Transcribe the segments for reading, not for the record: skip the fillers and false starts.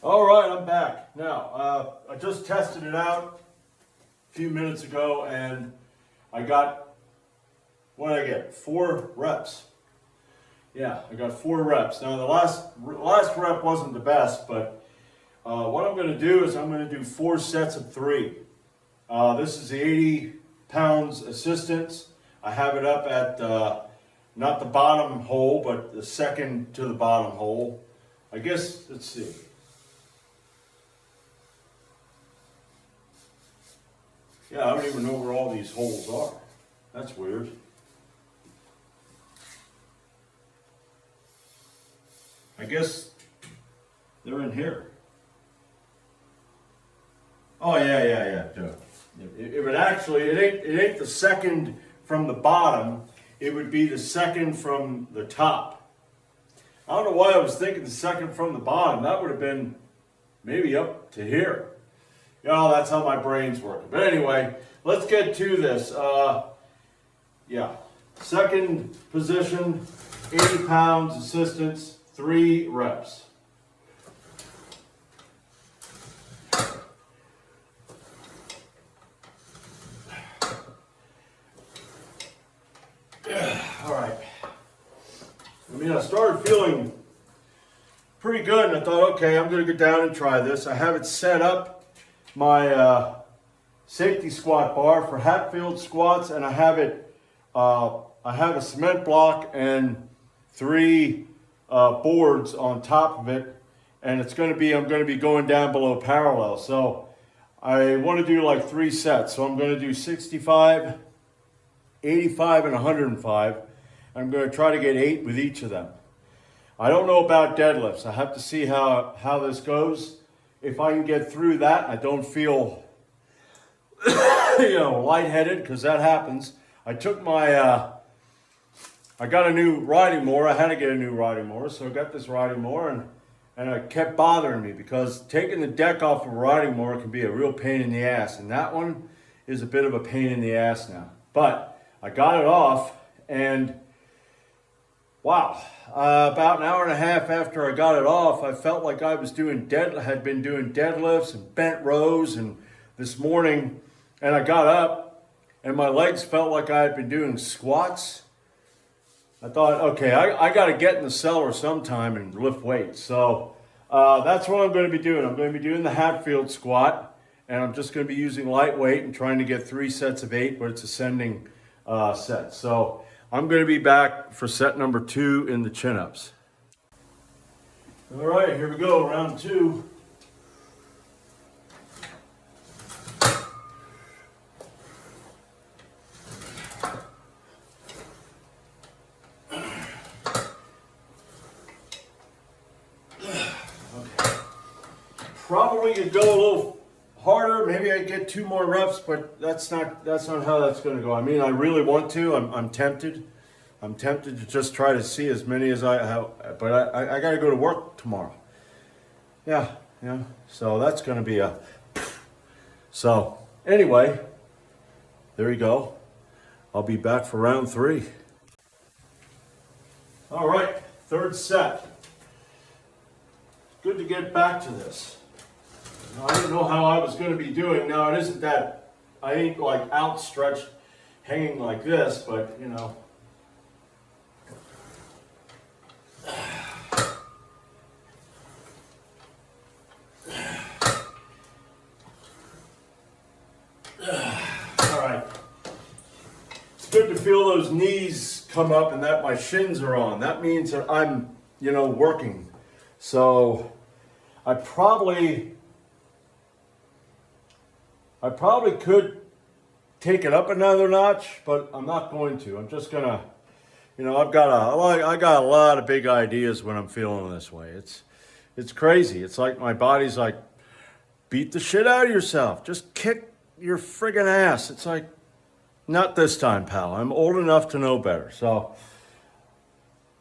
All right, I'm back. Now, I just tested it out a few minutes ago and I got, what did I get? 4 reps. Yeah, I got 4 reps. Now, the last rep wasn't the best, but what I'm going to do is I'm going to do 4 sets of 3. This is the 80 pounds assistance. I have it up at not the bottom hole, but the second to the bottom hole. I guess, let's see. Yeah, I don't even know where all these holes are. That's weird. I guess they're in here. Oh yeah. It would actually, it ain't the second from the bottom. It would be the second from the top. I don't know why I was thinking the second from the bottom. That would have been maybe up to here. Oh, that's how my brain's working. But anyway, let's get to this. Yeah, second position, 80 pounds, assistance, 3 reps. All right. I mean, I started feeling pretty good, and I thought, okay, I'm going to go down and try this. I have it set up, my safety squat bar for Hatfield squats, and I have it. I have a cement block and 3 boards on top of it, and it's going to be. I'm going to be going down below parallel. So I want to do like 3 sets. So I'm going to do 65, 85, and 105. I'm going to try to get 8 with each of them. I don't know about deadlifts. I have to see how this goes. If I can get through that, I don't feel, lightheaded, because that happens. I took my, I got a new riding mower. I had to get a new riding mower, so I got this riding mower, and it kept bothering me because taking the deck off of a riding mower can be a real pain in the ass, and that one is a bit of a pain in the ass now. But I got it off, and wow, about an hour and a half after I got it off, I felt like I was had been doing deadlifts and bent rows, and this morning, and I got up, and my legs felt like I had been doing squats. I thought, okay, I got to get in the cellar sometime and lift weights. So that's what I'm going to be doing. I'm going to be doing the Hatfield squat, and I'm just going to be using lightweight and trying to get 3 sets of 8, but it's ascending sets. So I'm going to be back for set number 2 in the chin-ups. All right, here we go, round 2. Probably could go a little harder. Maybe I get 2 more reps, but that's not how that's going to go. I mean, I really want to. I'm tempted. I'm tempted to just try to see as many as I have, but I got to go to work tomorrow. Yeah. So that's going to be a. So anyway, there you go. I'll be back for round 3. All right, 3rd set. Good to get back to this. I didn't know how I was going to be doing. Now, it isn't that I ain't like outstretched, hanging like this, but All right. It's good to feel those knees come up and that my shins are on. That means that I'm, working. So I probably could take it up another notch, but I'm not going to. I'm just gonna, I got a lot of big ideas when I'm feeling this way. It's crazy. It's like my body's like, beat the shit out of yourself. Just kick your friggin' ass. It's like, not this time, pal. I'm old enough to know better. So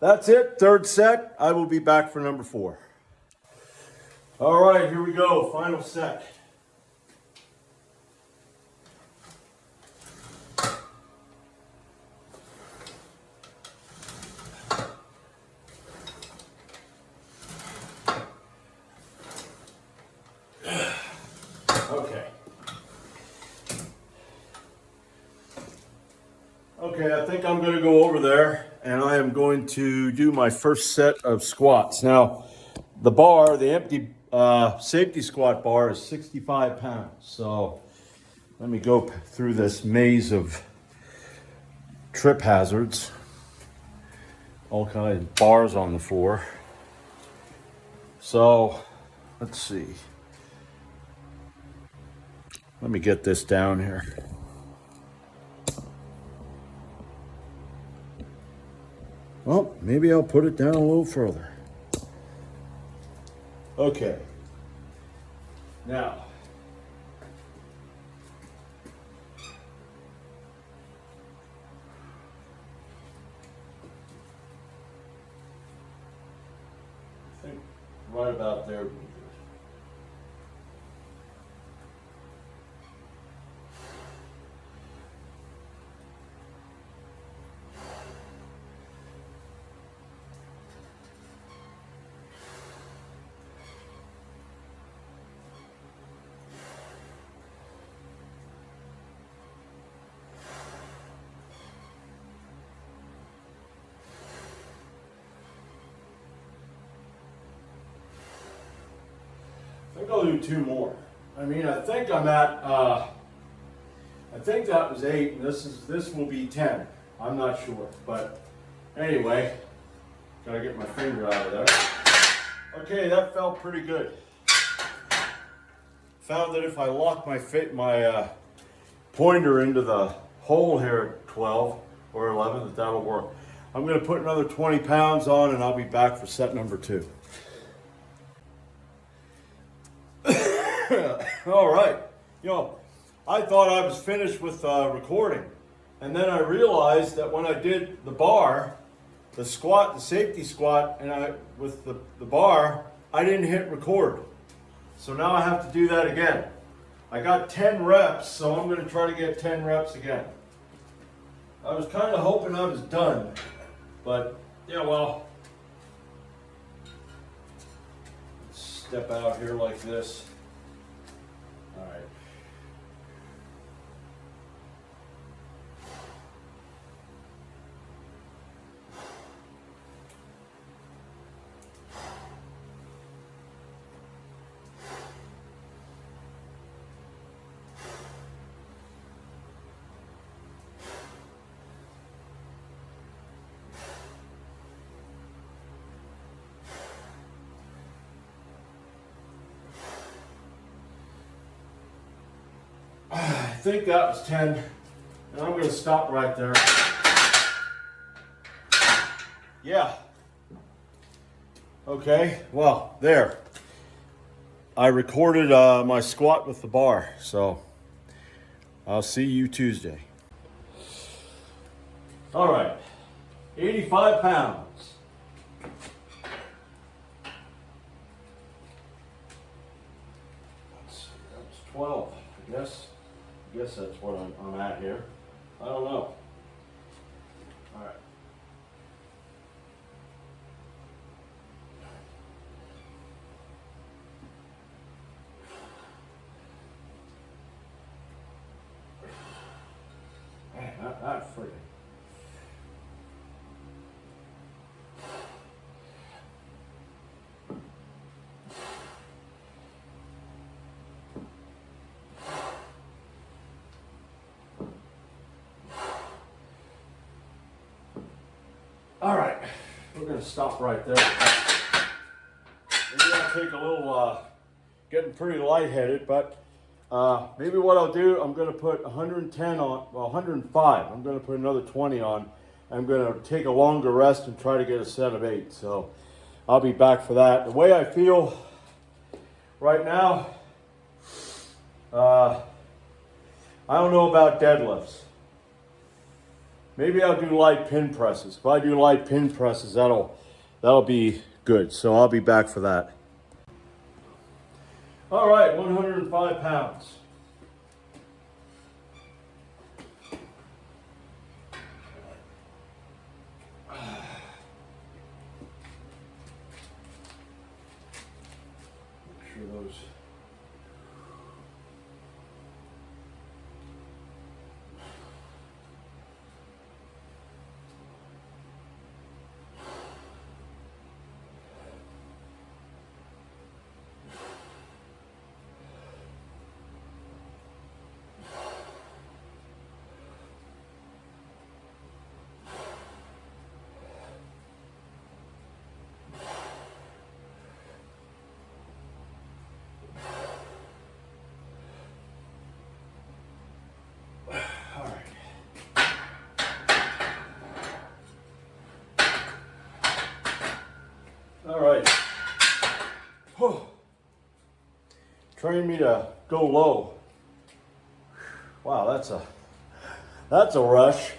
that's it. 3rd set. I will be back for number 4. All right, here we go. Final set. think I'm going to go over there and I am going to do my first set of squats. Now, the bar, the empty safety squat bar is 65 pounds. So let me go through this maze of trip hazards. All kinds of bars on the floor. So let's see. Let me get this down here. Well, maybe I'll put it down a little further. Okay. Now, I think right about there would be good. I think I'll do 2 more. I mean, I think I'm at, I think that was 8, and this will be 10. I'm not sure, but anyway, gotta get my finger out of there. Okay, that felt pretty good. Found that if I lock my pointer into the hole here at 12 or 11, that'll work. I'm gonna put another 20 pounds on, and I'll be back for set number 2. All right, you know, I thought I was finished with recording, and then I realized that when I did the bar, the squat, the safety squat, and with the bar, I didn't hit record. So now I have to do that again. I got 10 reps, so I'm going to try to get 10 reps again. I was kind of hoping I was done, but yeah, well, let's step out here like this. All right. I think that was 10, and I'm going to stop right there. Yeah. Okay, well, there. I recorded my squat with the bar, so I'll see you Tuesday. All right, 85 pounds. Let's see, that was 12, I guess. I guess that's what I'm at here. I don't know. All right. Man, that freaking. All right, we're gonna stop right there. Maybe I'll take a little, getting pretty lightheaded, but maybe what I'll do, I'm gonna put 110 on, well, 105. I'm gonna put another 20 on. I'm gonna take a longer rest and try to get a set of 8. So I'll be back for that. The way I feel right now, I don't know about deadlifts. Maybe I'll do light pin presses. If I do light pin presses, that'll be good. So I'll be back for that. All right, 105 pounds. Make sure those. Train me to go low. Wow, that's a rush.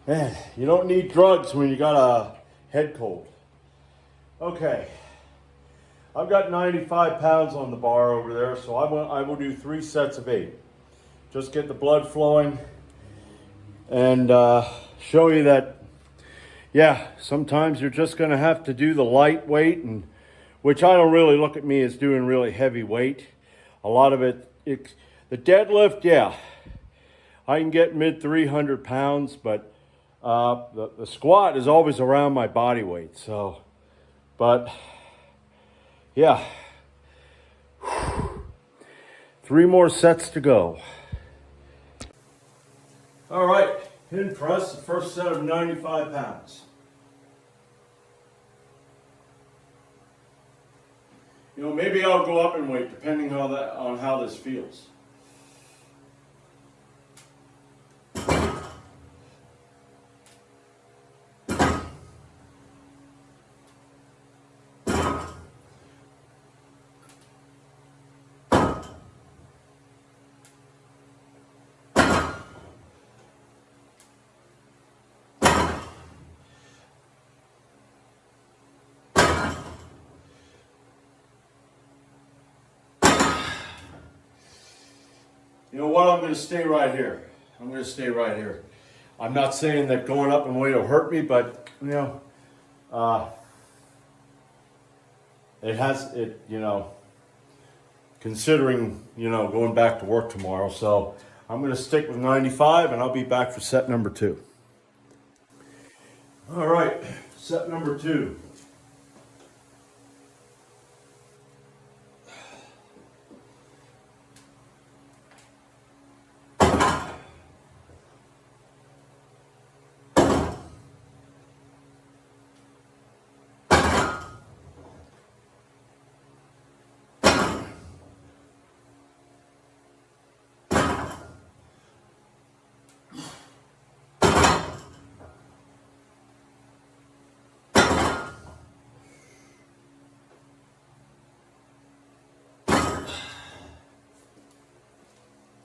Man, you don't need drugs when you got a head cold. Okay, I've got 95 pounds on the bar over there, so I will do 3 sets of 8. Just get the blood flowing and show you that, yeah, sometimes you're just gonna have to do the light weight, and which I don't really look at me as doing really heavy weight. A lot of it the deadlift, yeah, I can get mid 300 pounds, but the squat is always around my body weight. So, but yeah, 3 more sets to go. All right, hip press, the first set of 95 pounds. You know, maybe I'll go up in weight depending on how this feels. You know what? I'm going to stay right here. I'm going to stay right here. I'm not saying that going up in weight will hurt me, but you know, considering, going back to work tomorrow. So I'm going to stick with 95, and I'll be back for set number 2. All right, set number 2.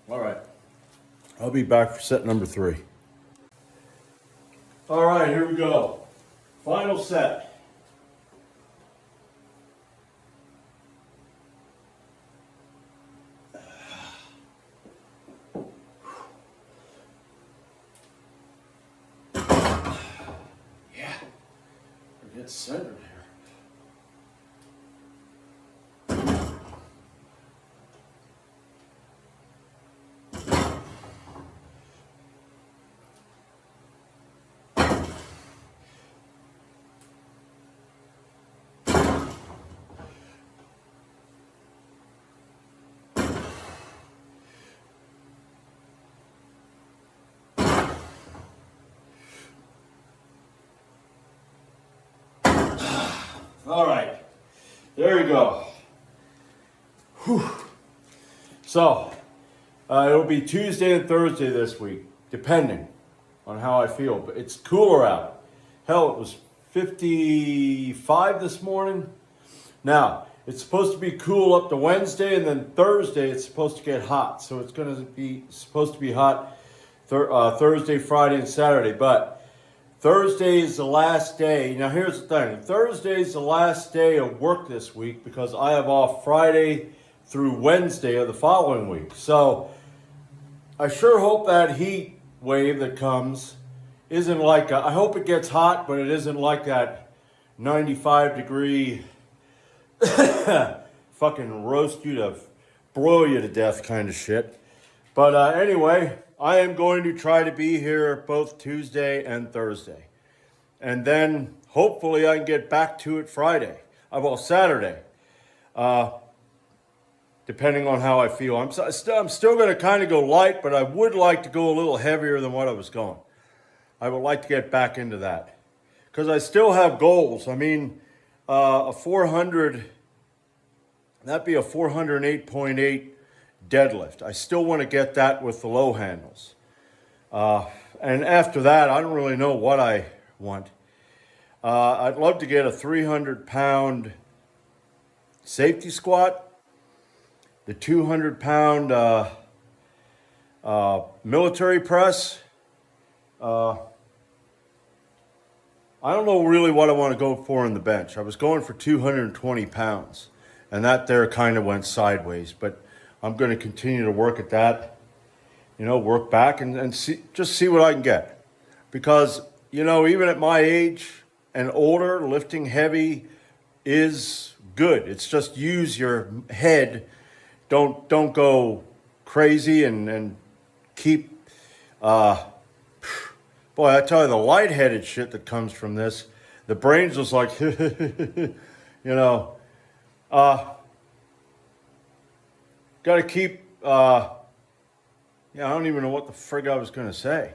All right, I'll be back for set number 3. All right, here we go. Final set. Yeah, get centered here. All right, there you go. Whew. So, it'll be Tuesday and Thursday this week, depending on how I feel. But it's cooler out. Hell, it was 55 this morning. Now, it's supposed to be cool up to Wednesday, and then Thursday it's supposed to get hot. So it's supposed to be hot Thursday, Friday, and Saturday. But Thursday is the last day. Now here's the thing. Thursday is the last day of work this week because I have off Friday through Wednesday of the following week. So I sure hope that heat wave that comes isn't like, I hope it gets hot, but it isn't like that 95 degree fucking roast you to broil you to death kind of shit. But anyway, I am going to try to be here both Tuesday and Thursday. And then hopefully I can get back to it Friday. Saturday. Depending on how I feel. I'm still going to kind of go light, but I would like to go a little heavier than what I was going. I would like to get back into that. Because I still have goals. I mean, a 400, that'd be a 408.8 deadlift. I still want to get that with the low handles. And after that, I don't really know what I want. I'd love to get a 300-pound safety squat, the 200-pound military press. I don't know really what I want to go for in the bench. I was going for 220 pounds, and that there kind of went sideways. But I'm going to continue to work at that, work back and see what I can get. Because, even at my age and older, lifting heavy is good. It's just use your head. Don't go crazy and keep... Boy, I tell you, the lightheaded shit that comes from this, the brain's just like, got to keep, I don't even know what the frig I was going to say.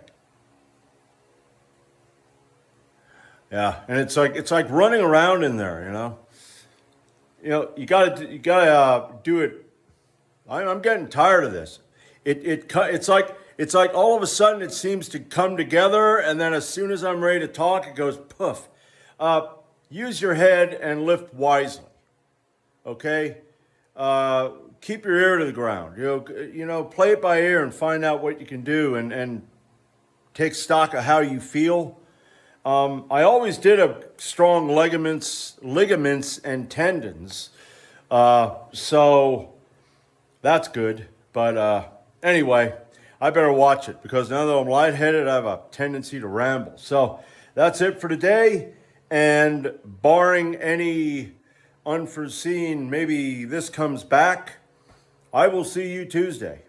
Yeah, and it's like running around in there, you gotta do it. I'm getting tired of this. It's like all of a sudden it seems to come together, and then as soon as I'm ready to talk, it goes poof. Use your head and lift wisely, okay? Keep your ear to the ground. Play it by ear and find out what you can do, and take stock of how you feel. I always did have strong ligaments and tendons, so that's good. But anyway, I better watch it, because now that I'm lightheaded, I have a tendency to ramble. So that's it for today. And barring any unforeseen, maybe this comes back, I will see you Tuesday.